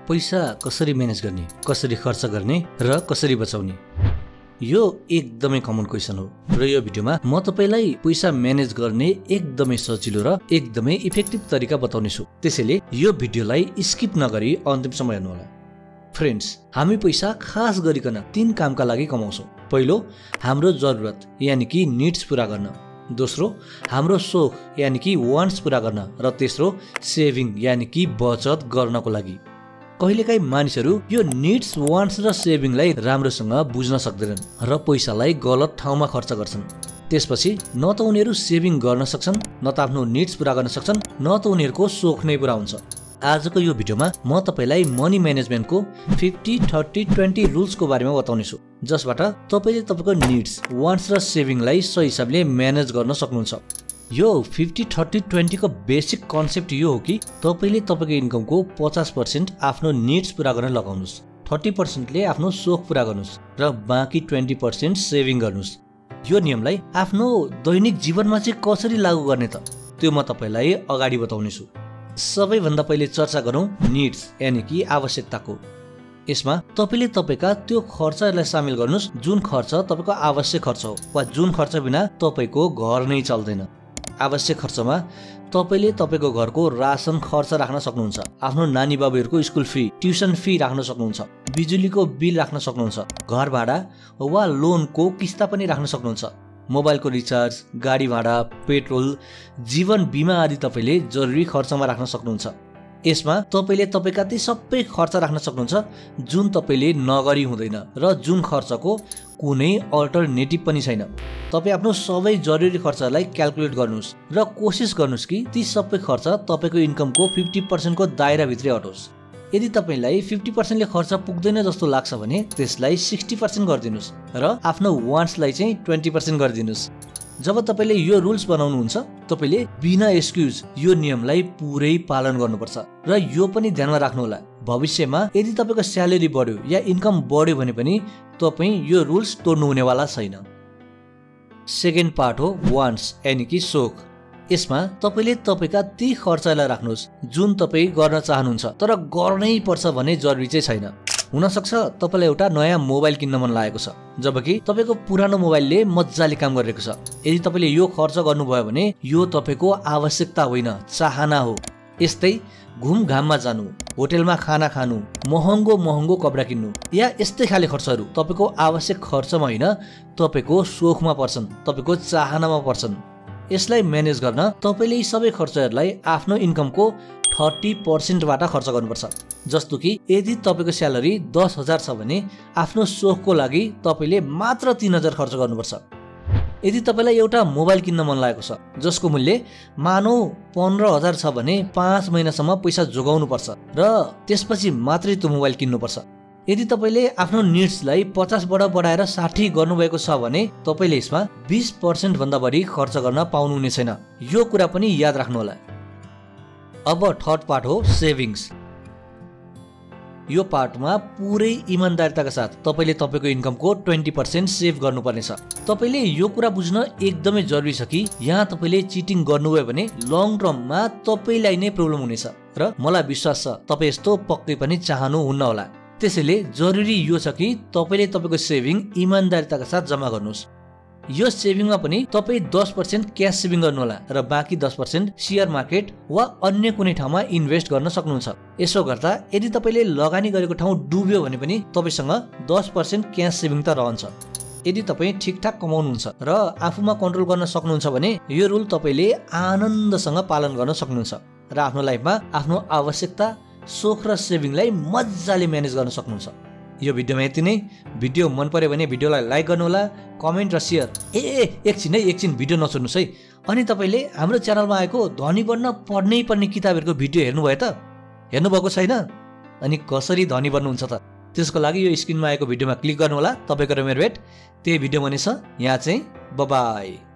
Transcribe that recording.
पैसा कसरी म्यानेज गर्ने, कसरी खर्च गर्ने र कसरी बचाउने, यो एकदमै कमन क्वेसन हो। र यो भिडियोमा म तपाईलाई पैसा म्यानेज गर्ने एकदमै सजिलो र एकदमै इफेक्टिभ तरिका बताउने छु। त्यसैले यो भिडियोलाई स्किप नगरी अन्तिमसम्म हेर्नु होला। फ्रेन्ड्स, हामी पैसा खास गरिकन 3 कामका लागि कमाउँछौँ। पहिलो, हाम्रो जरुरत यानि कि निड्स पूरा गर्न। दोस्रो, हाम्रो सोख यानि कि वान्ट्स पूरा गर्न। र तेस्रो, सेभिङ यानि कि बचत गर्नको लागि। कहिलेकाहीँ मानिसहरू यो निड्स, वान्ट्स र सेभिङलाई राम्रोसँग बुझ्न सक्दैनन् र पैसालाई गलत ठाउँमा खर्च गर्छन्। त्यसपछि न त उनीहरू सेभिङ गर्न सक्छन्, न त आफ्नो निड्स पूरा गर्न सक्छन्, न त उनीहरूको सोख नै पूरा हुन्छ। आजको यो भिडियोमा म तपाईलाई मनी म्यानेजमेन्टको 50-30-20 रुल्सको बारेमा बताउने छु, जसबाट तपाईले तपाईको निड्स, वान्ट्स र सेभिङलाई सही हिसाबले म्यानेज गर्न सक्नुहुन्छ। यो 50-30-20 को बेसिक कन्सेप्ट यो हो कि तपाईले तपाईको इन्कमको 50% आफ्नो निड्स पूरा गर्न लगाउनुस्, 30% ले आफ्नो सोख पूरा गर्नुस् र बाँकी 20% सेभिङ गर्नुस्। यो नियमलाई आफ्नो दैनिक जीवनमा चाहिँ कसरी लागू गर्ने त, त्यो म तपाईलाई अगाडि बताउने छु। सबैभन्दा पहिले चर्चा गरौँ निड्स यानि कि आवश्यकताको। यसमा तपाईले तपाईका त्यो खर्चहरूलाई सामेल गर्नुस् जुन खर्च तपाईको आवश्यक खर्च हो वा जुन खर्च बिना तपाईको घर नै चल्दैन। आवश्यक खर्चमा तपाईले तपाईको घरको रासन खर्च राख्न सक्नुहुन्छ, आफ्नो नानी बाबुहरूको स्कुल फी, ट्युसन फी राख्न सक्नुहुन्छ, बिजुलीको बिल राख्न सक्नुहुन्छ, घर भाडा वा लोनको किस्ता पनि राख्न सक्नुहुन्छ, मोबाइलको रिचार्ज, गाडी भाडा, पेट्रोल, जीवन बिमा आदि तपाईले जरुरी खर्चमा राख्न सक्नुहुन्छ। यसमा तपाईले तपाईका ती सबै खर्च राख्न सक्नुहुन्छ जुन तपाईले नगरी हुँदैन र जुन खर्चको कुनै अल्टरनेटिभ पनि छैन। तपाई आफ्नो सबै जरुरी खर्चलाई क्याल्कुलेट गर्नुस् र कोसिस गर्नुस् कि ती सबै खर्च तपाईको इन्कमको 50% को दायरा भित्रै अटोस्। यदि तपाईलाई 50% ले खर्च पुग्दैन जस्तो लाग्छ भने त्यसलाई 60% गरिदिनुस् र आफ्नो वान्ट्सलाई चाहिँ 20% गरिदिनुस्। जब तपाईले यो रुल्स बनाउनुहुन्छ तपाईले बिना एक्सक्युज यो नियमलाई पुरै पालन गर्नुपर्छ र यो पनि ध्यानमा राख्नु होला, भविष्यमा यदि तपाईको स्यालेरी बढ्यो या इन्कम बढ्यो भने पनि तपाई यो रुल्स तोड्नु हुनेवाला छैन। सेकेन्ड पार्ट हो वान्ट्स यानि कि सोख। यसमा तपाईले तपाईका ती खर्चलाई राख्नुस् जुन तपाई गर्न चाहनुहुन्छ तर गर्नै पर्छ भने जरुरी चाहिँ छैन। हुन सक्छ तपाईलाई एउटा नयाँ मोबाइल किन्न मन लागेको छ जबकि तपाईको पुरानो मोबाइलले मज्जाले काम गरिरहेको छ। यदि तपाईले यो खर्च गर्नुभयो भने यो तपाईको आवश्यकता होइन, चाहना हो। यस्तै घुमघाममा जानु, होटेलमा खाना खानु, महँगो कपडा किन्नु या यस्तै खाले खर्चहरू तपाईको आवश्यक खर्चमा होइन, तपाईको सोखमा पर्छन्, तपाईको चाहनामा पर्छन्। यसलाई म्यानेज गर्न तपाईले यी सबै खर्चहरूलाई आफ्नो इन्कमको 30% बाट खर्च गर्नुपर्छ। जस्तो कि यदि तपाईको स्यालेरी 10,000 छ भने आफ्नो सोखको लागि तपाईले मात्र 3,000 खर्च गर्नुपर्छ। यदि तपाईलाई एउटा मोबाइल किन्न मन लागेको छ जसको मूल्य मानौ 15,000 छ भने 5 महिनासम्म पैसा जोगाउनु पर्छ र त्यसपछि मात्रै त्यो मोबाइल किन्नुपर्छ। यदि तपाईले आफ्नो निड्सलाई 50 बाट बढाएर 60 गर्नुभएको छ भने तपाईले यसमा 20% भन्दा बढी खर्च गर्न पाउनुहुने छैन। यो कुरा पनि याद राख्नु होला। अब थर्ड पार्ट हो सेभिङ्स। यो पार्टमा पुरै इमानदारिताका साथ तपाईले तपाईको इन्कमको 20% सेभ गर्नुपर्नेछ। तपाईले यो कुरा बुझ्न एकदमै जरुरी छ कि यहाँ तपाईले चिटिङ गर्नुभयो भने लङ टर्ममा तपाईलाई नै प्रब्लम हुनेछ र मलाई विश्वास छ तपाई यस्तो पक्कै पनि चाहनुहुन्न होला। त्यसैले जरुरी यो छ कि तपाईले तपाईको सेभिङ इमानदारिताका साथ जम्मा गर्नुस्। यो सेभिङमा पनि तपाई 10% क्यास सेभिङ गर्नु होला र बाँकी 10% शेयर मार्केट वा अन्य कुनै ठाउँमा इन्भेस्ट गर्न सक्नुहुन्छ। यसो गर्दा यदि तपाईले लगानी गरेको ठाउँ डुब्यो भने पनि तपाईसँग 10% क्यास सेभिङ त रहन्छ। यदि तपाई ठिकठाक कमाउनुहुन्छ र आफूमा कन्ट्रोल गर्न सक्नुहुन्छ भने यो रुल तपाईले आनन्दसँग पालन गर्न सक्नुहुन्छ र आफ्नो लाइफमा आफ्नो आवश्यकता, सोख र सेभिङलाई मज्जाले म्यानेज गर्न सक्नुहुन्छ। यो भिडियोमा यति नै। भिडियो मन पर्यो भने भिडियोलाई लाइक गर्नु होला, कमेन्ट र सेयर। एकछिन भिडियो नछोड्नुस् है। अनि तपाईले हाम्रो च्यानलमा आएको धनी बन्न पढ्नै पर्ने किताबहरूको भिडियो हेर्नुभयो त? हेर्नुभएको छैन? अनि कसरी धनी बन्नुहुन्छ त? त्यसको लागि यो स्क्रिनमा आएको भिडियोमा क्लिक गर्नु होला। तपाईको र मेरो भेट त्यही भिडियोमा नै छ। यहाँ चाहिँ बाइ।